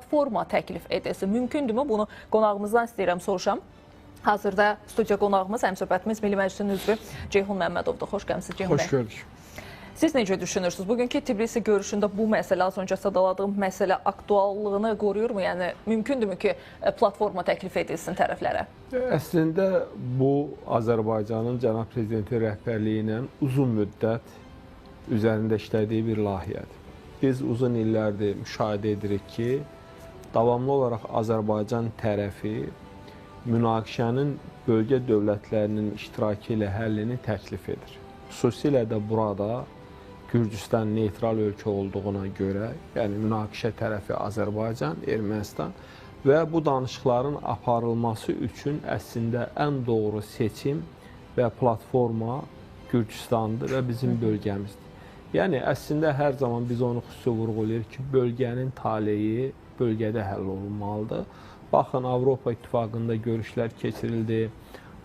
platforma təklif edilsin. Mümkündürmü? Bunu qonağımızdan istəyirəm soruşam. Hazırda studiya qonağımız, həmsöhbətimiz Milli Məclisin üzvü Ceyhun Məmmədovdur. Xoş gəlmisiniz Ceyhun bəy. Xoş gördük. Siz necə düşünürsünüz? Bugünkü Tbilisi görüşündə bu məsələ, az öncə sadaladığım məsələ aktuallığını qoruyurmu? Yəni, mümkündürmü ki, platforma təklif edilsin tərəflərə? Əslində, bu Azərbaycanın cənab prezidenti rəhbərliyi ilə uzun müddət üzərində işlədiyi bir layihədir. Biz uzun illərdir müşahidə edirik ki, davamlı olaraq Azərbaycan tərəfi münaqişənin bölgə dövlətlərinin iştirakı ilə həllini təklif edir. Xüsusilə də burada Gürcüstan neytral ölkə olduğuna görə, yəni münaqişə tərəfi Azərbaycan, Ermənistan və bu danışıqların aparılması üçün əslində ən doğru seçim və platforma Gürcüstandır və bizim bölgəmizdir. Yəni, əslində hər zaman biz onu xüsusi vurğulayırıq ki, bölgənin taleyi bölgədə həll olunmalıdır. Baxın, Avropa İttifaqında görüşlər keçirildi,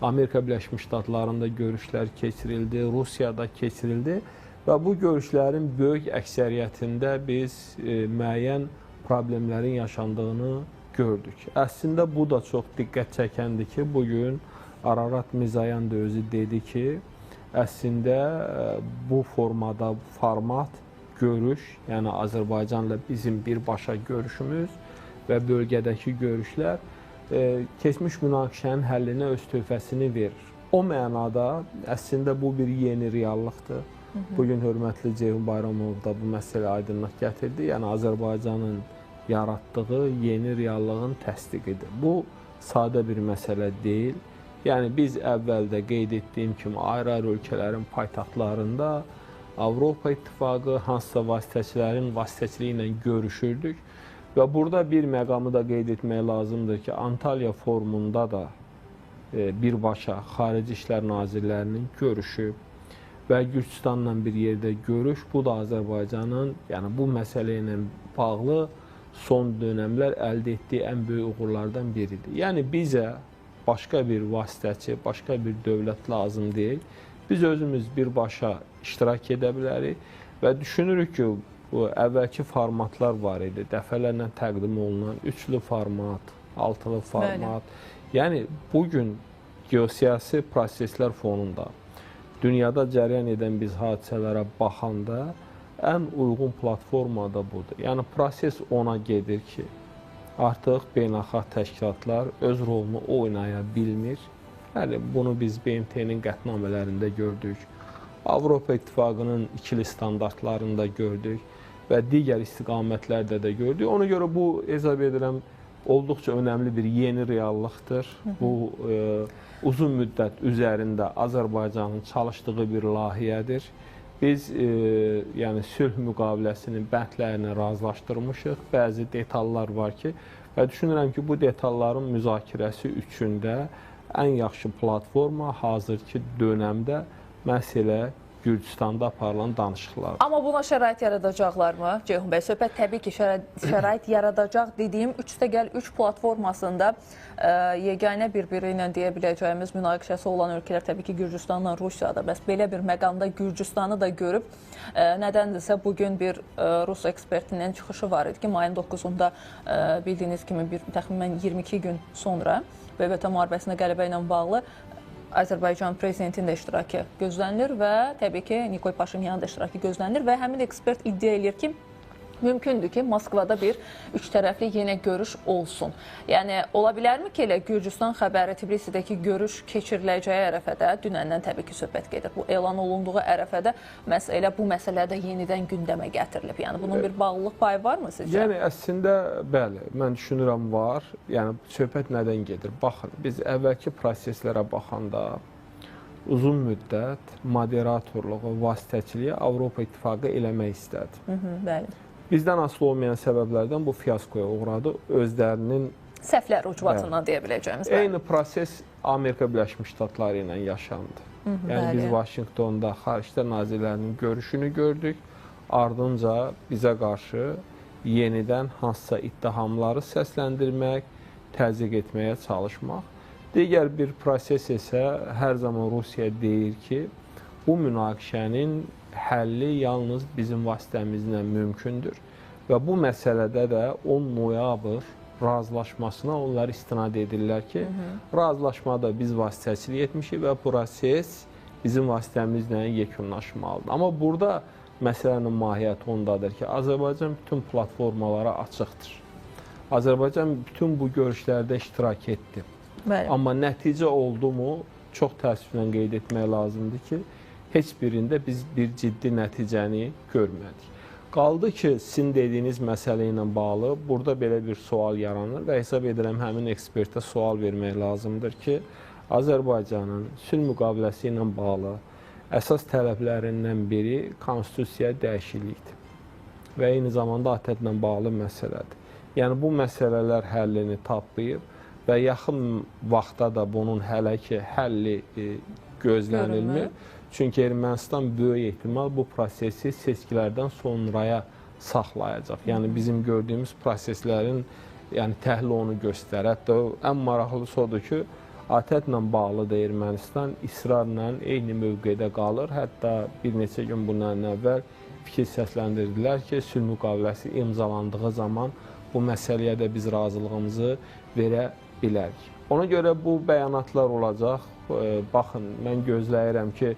Amerika Birləşmiş Ştatlarında görüşlər keçirildi, Rusiyada keçirildi və bu görüşlərin böyük əksəriyyətində biz müəyyən problemlərin yaşandığını gördük. Əslində, bu da çox diqqət çəkəndir ki, bugün Ararat Mirzoyan da özü dedi ki, əslində bu formada, format, görüş, yəni Azərbaycanla bizim birbaşa görüşümüz və bölgədəki görüşlər keçmiş münaqişənin həllinə öz töhfəsini verir. O mənada əslində bu bir yeni reallıqdır. Bugün hörmətli Ceyhun Bayramov da bu məsələ aydınlıq gətirdi. Yəni Azərbaycanın yaratdığı yeni reallığın təsdiqidir. Bu sadə bir məsələ deyil. Yəni biz əvvəldə qeyd etdiyim kimi ayrı-ayrı ölkələrin paytaxtlarında Avropa İttifaqı hansısa vasitəçilərin vasitəçiliyi ilə görüşürdük. Və burada bir məqamı da qeyd etmək lazımdır ki, Antalya forumunda da birbaşa Xarici İşlər Nazirlərinin görüşüb və Gürcüstanla bir yerdə görüş. Bu da Azərbaycanın, yəni bu məsələ ilə bağlı son dönəmlər əldə etdiyi ən böyük uğurlardan biridir. Yəni bizə başqa bir vasitəçi, başqa bir dövlət lazım deyil. Biz özümüz birbaşa iştirak edə bilərik və düşünürük ki, bu əvvəlki formatlar var idi. Dəfələrlə təqdim olunan üçlü format, altılı format. Yəni, bugün geosiyasi proseslər fonunda dünyada cərəyan edən biz hadisələrə baxanda ən uyğun platforma da budur. Yəni, proses ona gedir ki, artıq beynəlxalq təşkilatlar öz rolunu oynaya bilmir. Yəni, bunu biz BMT-nin qətnamələrində gördük. Avropa İttifaqının ikili standartlarında gördük və digər istiqamətlərdə də gördük. Ona görə bu, hesab edirəm, olduqca önəmli bir yeni reallıqdır. Bu, uzun müddət üzərində Azərbaycanın çalışdığı bir layihədir. Biz yəni, sülh müqaviləsinin bəndlərini razılaşdırmışıq. Bəzi detallar var ki, və düşünürəm ki, bu detalların müzakirəsi üçün də ən yaxşı platforma hazırki dönəmdə məhz elə Gürcüstanda aparılan danışıqlar. Amma buna şərait yaradacaqlarmı? Ceyhun bəy, söhbət təbii ki, şərait yaradacaq dediyim 3+3 platformasında yeganə bir-biri ilə deyə biləcəyimiz münaqişəsi olan ölkələr təbii ki, Gürcüstanla Rusiyadır. Bəs belə bir məqamda Gürcüstanı da görüb, nədəndirsə bugün bir Rus ekspertinin çıxışı var idi ki, mayın 9-unda bildiyiniz kimi təxminən 22 gün sonra BMT müharibəsinə qələbə ilə bağlı Azərbaycan prezidentinin də iştirakı gözlənilir və təbii ki, Nikol Paşinyanın da iştirakı gözlənilir və həmin ekspert iddia edir ki, mümkündür ki, Moskvada bir üç tərəfli yenə görüş olsun. Yəni, ola bilərmi ki, elə Gürcüstan xəbəri Tbilisidəki görüş keçiriləcəyi ərəfədə, dünəndən təbii ki, söhbət gedir. Bu, elan olunduğu ərəfədə elə bu məsələ də yenidən gündəmə gətirilib. Yəni, bunun bir bağlılıq payı varmı sizcə? Yəni, əslində, bəli, mən düşünürəm var. Yəni, söhbət nədən gedir? Baxın, biz əvvəlki proseslərə baxanda uzun müddət moderatorluğu, vasitəçiliyi Avropa İttifaqı eləmək istədi. Bəli. Bizdən asılı olmayan səbəblərdən bu fiyaskoya uğradı. Özlərinin səhvlər ucbatından deyə biləcəyimiz. Eyni proses Amerika Birləşmiş Ştatları ilə yaşandı. Yəni biz Vaşinqtonda Xarici İşlər Nazirlərinin görüşünü gördük. Ardınca bizə qarşı yenidən hansısa ittihamları səsləndirmək, təzyiq etməyə çalışmaq. Digər bir proses isə hər zaman Rusiya deyir ki, bu münaqişənin həlli yalnız bizim vasitəmizlə mümkündür və bu məsələdə də 10 noyabr razılaşmasına onlar istinad edirlər ki, razılaşmada biz vasitəçilik etmişik və proses bizim vasitəmizlə yekunlaşmalıdır. Amma burada məsələnin mahiyyəti ondadır ki, Azərbaycan bütün platformalara açıqdır. Azərbaycan bütün bu görüşlərdə iştirak etdi. Bəli. Amma nəticə oldu mu, çox təəssüflə qeyd etmək lazımdır ki, heç birində biz bir ciddi nəticəni görmədik. Qaldı ki, sizin dediyiniz məsələ ilə bağlı burada belə bir sual yaranır və hesab edirəm həmin ekspertə sual vermək lazımdır ki, Azərbaycanın sülh müqaviləsi ilə bağlı əsas tələblərindən biri konstitusiyaya dəyişiklikdir və eyni zamanda ATƏT-lə bağlı məsələdir. Yəni, bu məsələlər həllini tapmayıb və yaxın vaxtda da bunun hələ ki, həlli gözlənilmir. Çünki Ermənistan böyük ehtimal bu prosesi seçkilərdən sonraya saxlayacaq. Yəni, bizim gördüyümüz proseslərin təhlil onu göstərir. Hətta ən maraqlısı odur ki, ATƏT-lə bağlı da Ermənistan israrla eyni mövqedə qalır. Hətta bir neçə gün bundan əvvəl fikir səsləndirdilər ki, sülh müqaviləsi imzalandığı zaman bu məsələyə də biz razılığımızı verə bilərik. Ona görə bu bəyanatlar olacaq. Baxın, mən gözləyirəm ki,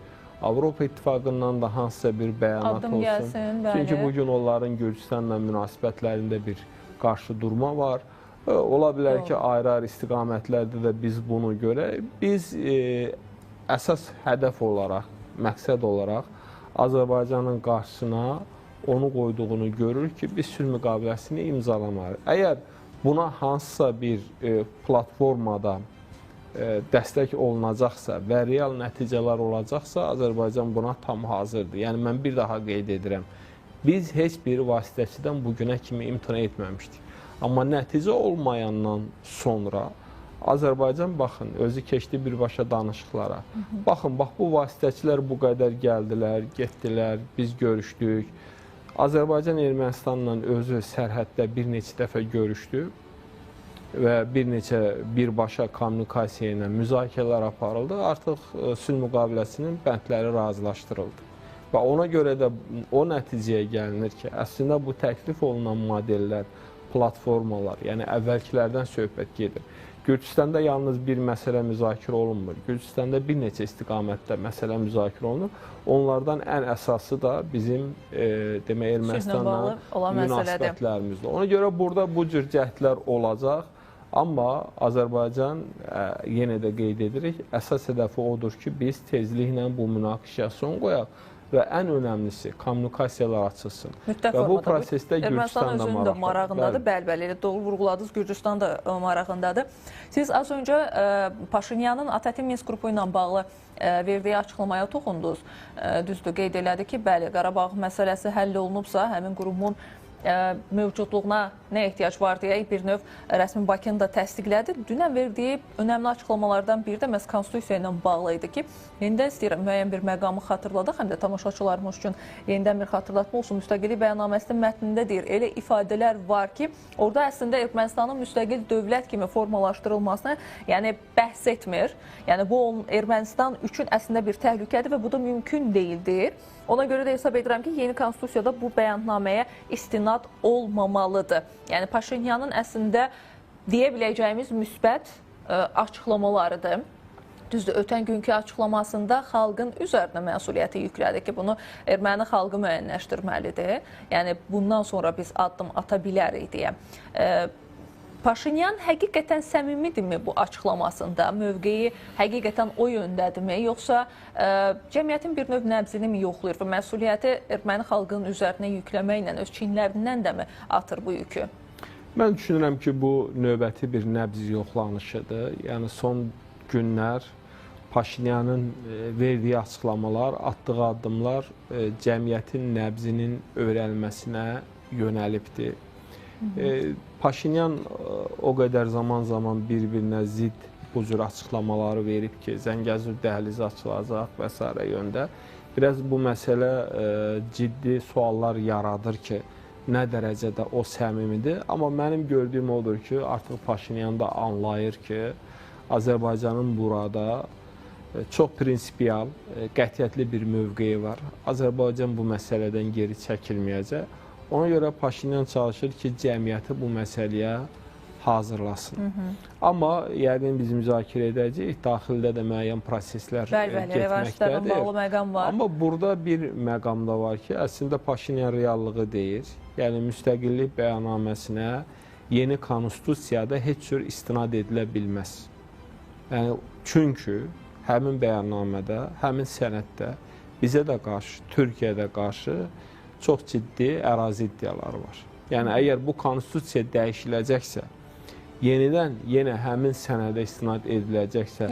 Avropa İttifaqından da hansısa bir bəyanat Addım olsun. Gəlsin, bəli. Çünki bugün onların Gürcüstanla münasibətlərində bir qarşı durma var. Ola bilər ki, ayrı-ayrı istiqamətlərdə də biz bunu görək. Biz əsas hədəf olaraq, məqsəd olaraq Azərbaycanın qarşısına onu qoyduğunu görürük ki, biz sülh müqaviləsini imzalamalıyıq. Əgər buna hansısa bir platformada dəstək olunacaqsa və real nəticələr olacaqsa, Azərbaycan buna tam hazırdır. Yəni, mən bir daha qeyd edirəm, biz heç bir vasitəçidən bugünə kimi imtina etməmişdik. Amma nəticə olmayandan sonra Azərbaycan, baxın, özü keçdi birbaşa danışıqlara. Baxın, bax, bu vasitəçilər bu qədər gəldilər, getdilər, biz görüşdük. Azərbaycan Ermənistanla özü sərhəddə bir neçə dəfə görüşdü və bir neçə birbaşa kommunikasiya ilə müzakirələr aparıldı. Artıq sülh müqaviləsinin bəndləri razılaşdırıldı. Və ona görə də o nəticəyə gəlinir ki, əslində bu təklif olunan modellər, platformalar, yəni əvvəlkilərdən söhbət gedir. Gürcüstanda yalnız bir məsələ müzakirə olunmur. Gürcüstanda bir neçə istiqamətdə məsələ müzakirə olunur. Onlardan ən əsası da bizim Ermənistanla münasibətlərimizdir. Ona görə burada bu cür cəhdlər olacaq. Amma Azərbaycan, yenə də qeyd edirik, əsas hədəfi odur ki, biz tezliklə bu münaqişəyə son qoyaq və ən önəmlisi kommunikasiyalar açılsın. Mütləq və bu prosesdə Gürcüstan da marağındadır. Bəli, elə doğru vurğuladınız, Gürcüstan da marağındadır. Siz az öncə Paşinyanın ATƏT-in Minsk qrupu ilə bağlı verdiyi açıqlamaya toxundunuz. Düzdür, qeyd elədi ki, bəli, Qarabağ məsələsi həll olunubsa, həmin qurumun mövcudluğuna nə ehtiyac var deyə bir növ rəsmi Bakını da təsdiqlədi. Dünən verdiyi önəmli açıqlamalardan biri də məhz konstitusiya ilə bağlı idi ki, yenidən istəyirəm müəyyən bir məqamı xatırladaq, həm də tamaşaçılarımız üçün yenidən bir xatırlatma olsun. Müstəqillik bəyannaməsinin mətnində deyir, elə ifadələr var ki, orada əslində Ermənistanın müstəqil dövlət kimi formalaşdırılmasına bəhs etmir. Yəni, bu Ermənistan üçün əslində bir təhlükədir və bu da mümkün deyildir. Ona görə də hesab edirəm ki, yeni konstitusiyada bu bəyannaməyə istinad olmamalıdır. Yəni, Paşinyanın əslində deyə biləcəyimiz müsbət açıqlamalarıdır. Düzdür, ötən günkü açıqlamasında xalqın üzərinə məsuliyyəti yüklədi ki, bunu erməni xalqı müəyyənləşdirməlidir. Yəni, bundan sonra biz addım ata bilərik deyə. Paşinyan həqiqətən səmimidirmi bu açıqlamasında? Mövqeyi həqiqətən o yöndədirmi? Yoxsa cəmiyyətin bir növ nəbzini mi yoxlayır və məsuliyyəti erməni xalqının üzərinə yükləməklə öz çinlərindən də mi atır bu yükü? Mən düşünürəm ki, bu növbəti bir nəbz yoxlanışıdır. Yəni, son günlər Paşinyanın verdiyi açıqlamalar, atdığı addımlar cəmiyyətin nəbzinin öyrənilməsinə yönəlibdir. Paşinyan o qədər zaman-zaman bir-birinə zidd bu cür açıqlamaları verib ki, Zəngəzur dəhlizi açılacaq və s. yöndə. Biraz bu məsələ ciddi suallar yaradır ki, nə dərəcədə o səmimidir. Amma mənim gördüyüm odur ki, artıq Paşinyan da anlayır ki, Azərbaycanın burada çox prinsipial, qətiyyətli bir mövqeyi var. Azərbaycan bu məsələdən geri çəkilməyəcək. Ona görə Paşinyan çalışır ki, cəmiyyəti bu məsələyə hazırlasın. Amma yəqin biz müzakirə edəcəyik, daxildə də müəyyən proseslər revanşlarla bağlı məqam var. Amma burada bir məqam da var ki, əslində Paşinyan reallığı deyir. Yəni, müstəqillik bəyannaməsinə yeni konstitusiyada heç cür istinad edilə bilməz. Yəni, çünki həmin bəyannamədə, həmin sənəddə bizə də qarşı, Türkiyədə qarşı çox ciddi ərazi iddiaları var. Yəni, əgər bu konstitusiya dəyişiləcəksə, yenə həmin sənədə istinad ediləcəksə,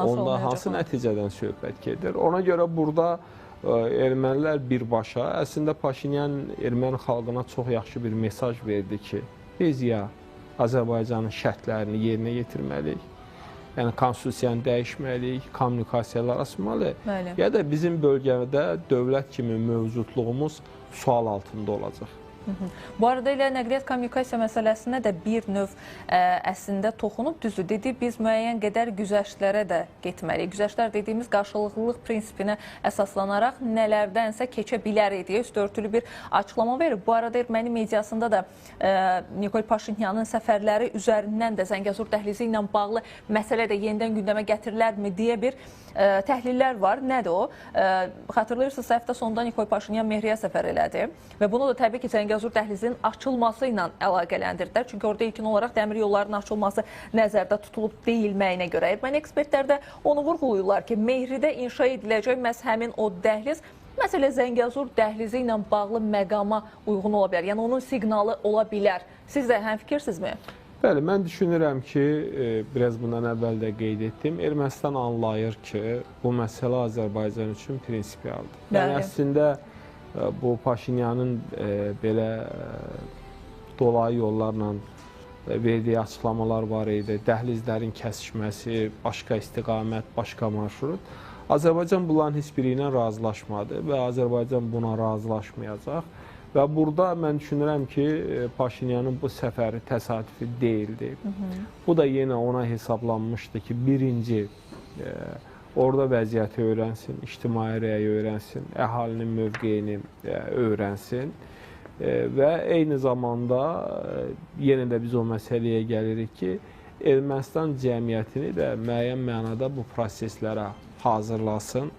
onda hansı nəticədən söhbət gedir? Ona görə burada ermənilər birbaşa, əslində Paşinyan erməni xalqına çox yaxşı bir mesaj verdi ki, biz ya Azərbaycanın şərtlərini yerinə yetirməliyik, yəni konstitusiyanı dəyişməliyik, kommunikasiyalar açmalıyıq, ya da bizim bölgədə dövlət kimi mövcudluğumuz sual altında olacaq. Bu arada elə nəqliyyat kommunikasiya məsələsinə də bir növ əslində toxunub, düzdür, dedi, biz müəyyən qədər güzəştlərə də getməliyik. Güzəştlər dediyimiz qarşılıqlılıq prinsipinə əsaslanaraq nələrdənsə keçə bilərik deyə üstörtülü bir açıqlama verir. Bu arada erməni mediasında da Nikol Paşinyanın səfərləri üzərindən də Zəngəzur dəhlizi ilə bağlı məsələ də yenidən gündəmə gətirilərmi deyə bir təhlillər var. Nədir o? Xatırlayırsınız, həftə sonunda Nikol Paşinyan Mehriyə səfər elədi və bunu da təbii ki, Zəngəzur dəhlizinin açılması ilə əlaqələndirdilər. Çünki orada ilkin olaraq dəmir yollarının açılması nəzərdə tutulub deyilməyinə görə. Erməni ekspertlər də onu vurğulayırlar ki, Mehridə inşa ediləcək məhz həmin o dəhliz məsələ Zəngəzur dəhlizi ilə bağlı məqama uyğun ola bilər. Yəni, onun siqnalı ola bilər. Siz də həmfikirsinizmi? Bəli, mən düşünürəm ki, biraz bundan əvvəl də qeyd etdim, Ermənistan anlayır ki, bu məsələ Azərbaycan üçün prinsipialdır. Yəni, əslində bu Paşinyanın belə dolayı yollarla verdiyi açıqlamalar var idi, dəhlizlərin kəsişməsi, başqa istiqamət, başqa marşrut. Azərbaycan bunların heç biri ilə razılaşmadı və Azərbaycan buna razılaşmayacaq. Və burada mən düşünürəm ki, Paşinyanın bu səfəri təsadüfi deyildi. Bu da yenə ona hesablanmışdı ki, birinci, orada vəziyyəti öyrənsin, ictimai rəyi öyrənsin, əhalinin mövqeyini öyrənsin və eyni zamanda yenə də biz o məsələyə gəlirik ki, Ermənistan cəmiyyətini də müəyyən mənada bu proseslərə hazırlasın.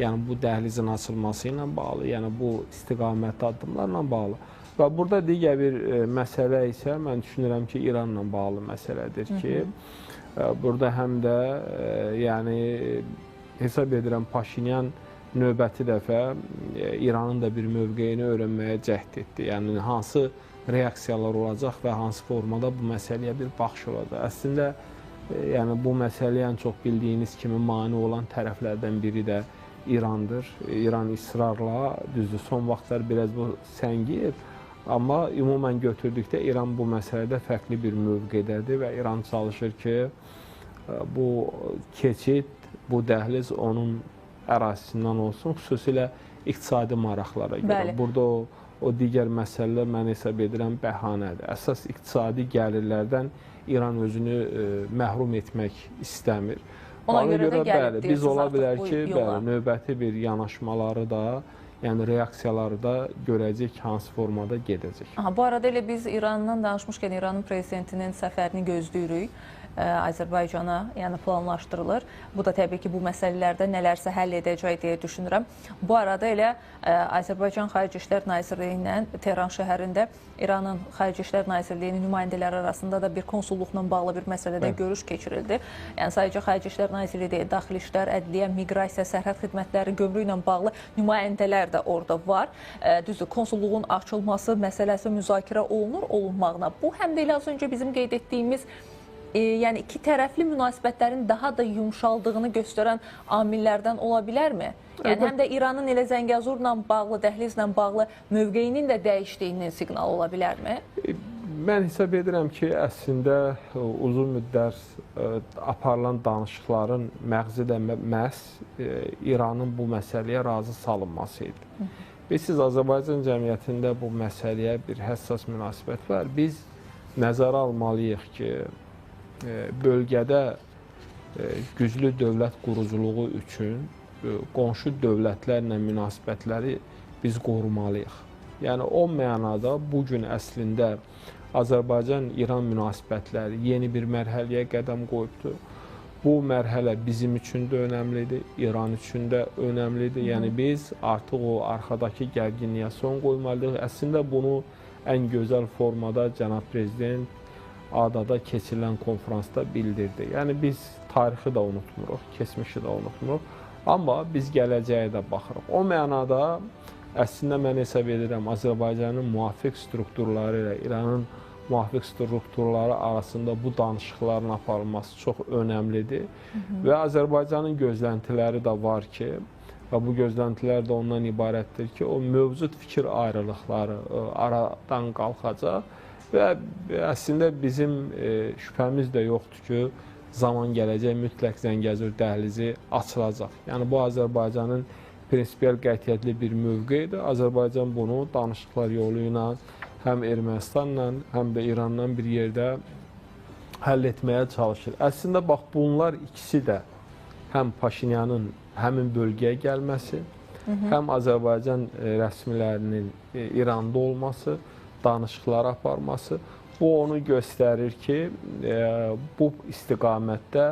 Yəni, bu dəhlizin açılması ilə bağlı, yəni bu istiqamətli addımlarla bağlı. Və burada digər bir məsələ isə mən düşünürəm ki, İranla bağlı məsələdir ki, burada həm də yəni hesab edirəm Paşinyan növbəti dəfə İranın da bir mövqeyini öyrənməyə cəhd etdi. Yəni, hansı reaksiyalar olacaq və hansı formada bu məsələyə bir baxış olacaq. Əslində, yəni bu məsələyə ən çox bildiyiniz kimi mane olan tərəflərdən biri də İrandır. İran israrla, düzdür, son vaxtlar biraz bu səngiyib, amma ümumən götürdükdə İran bu məsələdə fərqli bir mövqedədir və İran çalışır ki, bu keçid, bu dəhliz onun ərazisindən olsun, xüsusilə iqtisadi maraqlara görə. Burada o digər məsələlər mən hesab edirəm bəhanədir. Əsas iqtisadi gəlirlərdən İran özünü məhrum etmək istəmir. Ona görə də gəlib bəli, biz ola bilər ki, növbəti bir yanaşmaları da, yəni reaksiyaları da görəcək, hansı formada gedəcək. Bu arada elə biz İrandan danışmışkən İranın prezidentinin səfərini gözləyirik. Azərbaycana, yəni planlaşdırılır. Bu da təbii ki, bu məsələlərdə nələrsə həll edəcək deyə düşünürəm. Bu arada elə Azərbaycan Xarici İşlər Nazirliyi ilə Tehran şəhərində İranın Xarici İşlər Nazirliyinin nümayəndələri arasında da bir konsulluqla bağlı bir məsələdə görüş keçirildi. Yəni sadəcə Xarici İşlər Nazirliyi deyil, Daxili İşlər, Ədliyyə, Miqrasiya, Sərhəd Xidmətləri, Gömrük ilə bağlı nümayəndələr də orada var. Düzdür, konsulluğun açılması məsələsi müzakirə olunur, olunmağına. Bu həm də elə az öncə bizim qeyd etdiyimiz yəni iki tərəfli münasibətlərin daha da yumşaldığını göstərən amillərdən ola bilərmi? Yəni həm də İranın elə Zəngəzurla bağlı, dəhlizlə bağlı mövqeyinin də dəyişdiyinin siqnalı ola bilərmi? Mən hesab edirəm ki, əslində uzun müddət aparılan danışıqların məğzi də məhz İranın bu məsələyə razı salınması idi. Və siz Azərbaycan cəmiyyətində bu məsələyə bir həssas münasibət var. Biz nəzərə almalıyıq ki, bölgədə güclü dövlət quruculuğu üçün qonşu dövlətlərlə münasibətləri biz qorumalıyıq. Yəni o mənada bu gün əslində Azərbaycan-İran münasibətləri yeni bir mərhələyə qədəm qoyubdur. Bu mərhələ bizim üçün də önəmlidir, İran üçün də önəmlidir. Yəni biz artıq o arxadakı gərginliyə son qoymalıyıq. Əslində bunu ən gözəl formada cənab prezident Adada keçirilən konfransda bildirdi. Yəni biz tarixi də unutmuruq, keçmişi də unutmuruq. Amma biz gələcəyə də baxırıq. O mənada əslində mən hesab edirəm Azərbaycanın müvafiq strukturları ilə İranın müvafiq strukturları arasında bu danışıqların aparılması çox önəmlidir. Və Azərbaycanın gözləntiləri də var ki, və bu gözləntilər də ondan ibarətdir ki, o mövcud fikir ayrılıqları aradan qalxacaq və əslində bizim şübhəmiz də yoxdur ki, zaman gələcək mütləq Zəngəzur dəhlizi açılacaq. Yəni bu Azərbaycanın prinsipial qətiyyətli bir mövqeyidir. Azərbaycan bunu danışıqlar yolu ilə həm Ermənistanla, həm də İranla bir yerdə həll etməyə çalışır. Əslində bax bunlar ikisi də həm Paşinyanın həmin bölgəyə gəlməsi, həm Azərbaycan rəsmilərinin İranda olması, danışıqlar aparması, bu onu göstərir ki, bu istiqamətdə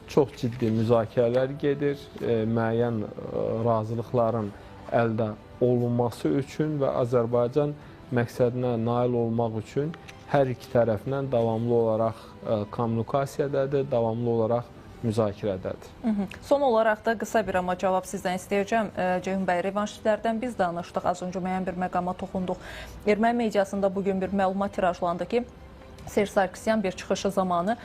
çox ciddi müzakirələr gedir, müəyyən razılıqların əldə olunması üçün və Azərbaycan məqsədinə nail olmaq üçün hər iki tərəflə davamlı olaraq kommunikasiyadadır, davamlı olaraq müzakirədədir. Son olaraq da qısa bir amma cavab sizdən istəyəcəm. Ceyhun bəy, revanşistlərdən biz danışdıq, az öncə müəyyən bir məqama toxunduq. Erməni mediasında bugün bir məlumat tirajlandı ki, Serj Sarkisyan bir çıxışı zamanı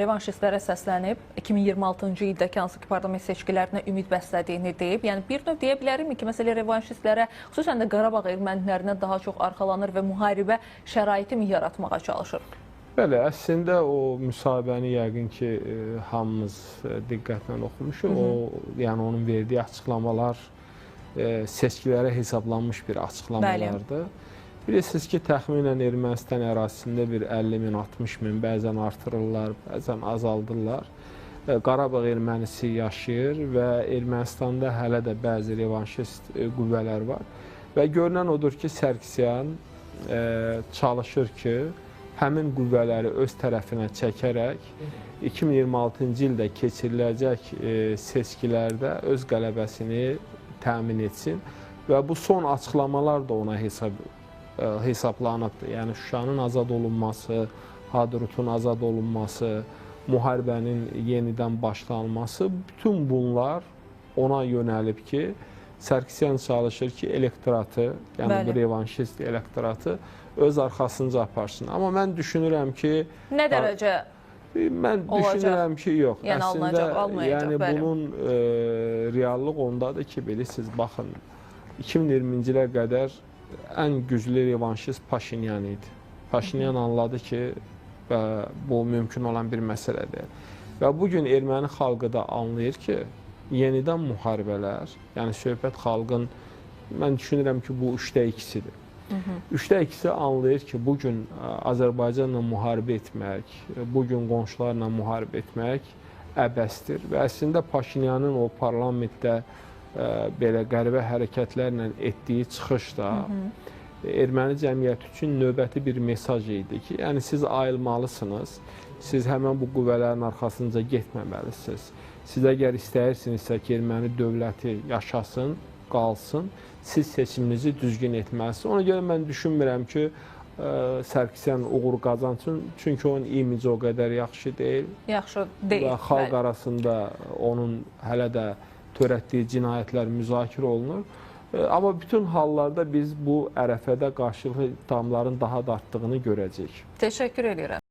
revanşistlərə səslənib, 2026-cı ildəki hansı ki parlament seçkilərinə ümid bəslədiyini deyib. Yəni bir növ deyə bilərikmi ki, məsələ revanşistlərə, xüsusən də Qarabağ ermənilərinə daha çox arxalanır və müharibə şəraiti mi yaratmağa çalışır? Bəli, əslində o müsahibəni yəqin ki, hamımız diqqətlə oxumuşuq. Yəni onun verdiyi açıqlamalar seçkilərə hesablanmış bir açıqlamalardır. Bilirsiniz ki, təxminən Ermənistan ərazisində bir 50 min, 60 min, bəzən artırırlar, bəzən azaldırlar. Qarabağ ermənisi yaşayır və Ermənistanda hələ də bəzi revanşist qüvvələr var. Və görünən odur ki, Sarkisyan çalışır ki, həmin qüvvələri öz tərəfinə çəkərək 2026-cı ildə keçiriləcək seçkilərdə öz qələbəsini təmin etsin və bu son açıqlamalar da ona hesablanıbdır. Yəni Şuşanın azad olunması, Hadrutun azad olunması, müharibənin yenidən başlanması, bütün bunlar ona yönəlib ki, Sarkisyan çalışır ki, elektoratı, yəni bu revanşist elektoratı öz arxasınca aparsın. Amma mən düşünürəm ki... Nə dərəcə mən düşünürəm ki, yox. Yəni alınacaq, almayacaq. Yəni bunun reallıq ondadır ki, bilirsiniz, baxın, 2020-ci ilə qədər ən güclü revanşist Paşinyan idi. Paşinyan anladı ki, bu mümkün olan bir məsələdir. Və bugün erməni xalqı da anlayır ki, yenidən müharibələr, yəni söhbət xalqın, mən düşünürəm ki, bu 3/2-sidir. 3/2-si anlayır ki, bugün Azərbaycanla müharibə etmək, bugün qonşularla müharibə etmək əbəsdir. Və əslində Paşinyanın o parlamentdə belə qəribə hərəkətlərlə etdiyi çıxış da erməni cəmiyyəti üçün növbəti bir mesaj idi ki, yəni siz ayılmalısınız, siz həmən bu qüvvələrin arxasınca getməməlisiniz. Siz əgər istəyirsinizsə ki, erməni dövləti yaşasın, qalsın, siz seçiminizi düzgün etməlisiniz. Ona görə mən düşünmürəm ki, Sarkisyan uğur qazansın, çünki onun imici o qədər yaxşı deyil. Yaxşı deyil. Və xalq arasında onun hələ də törətdiyi cinayətlər müzakirə olunur. Amma bütün hallarda biz bu ərəfədə qarşılıqlı ittihamların daha da artdığını görəcəyik. Təşəkkür edirəm.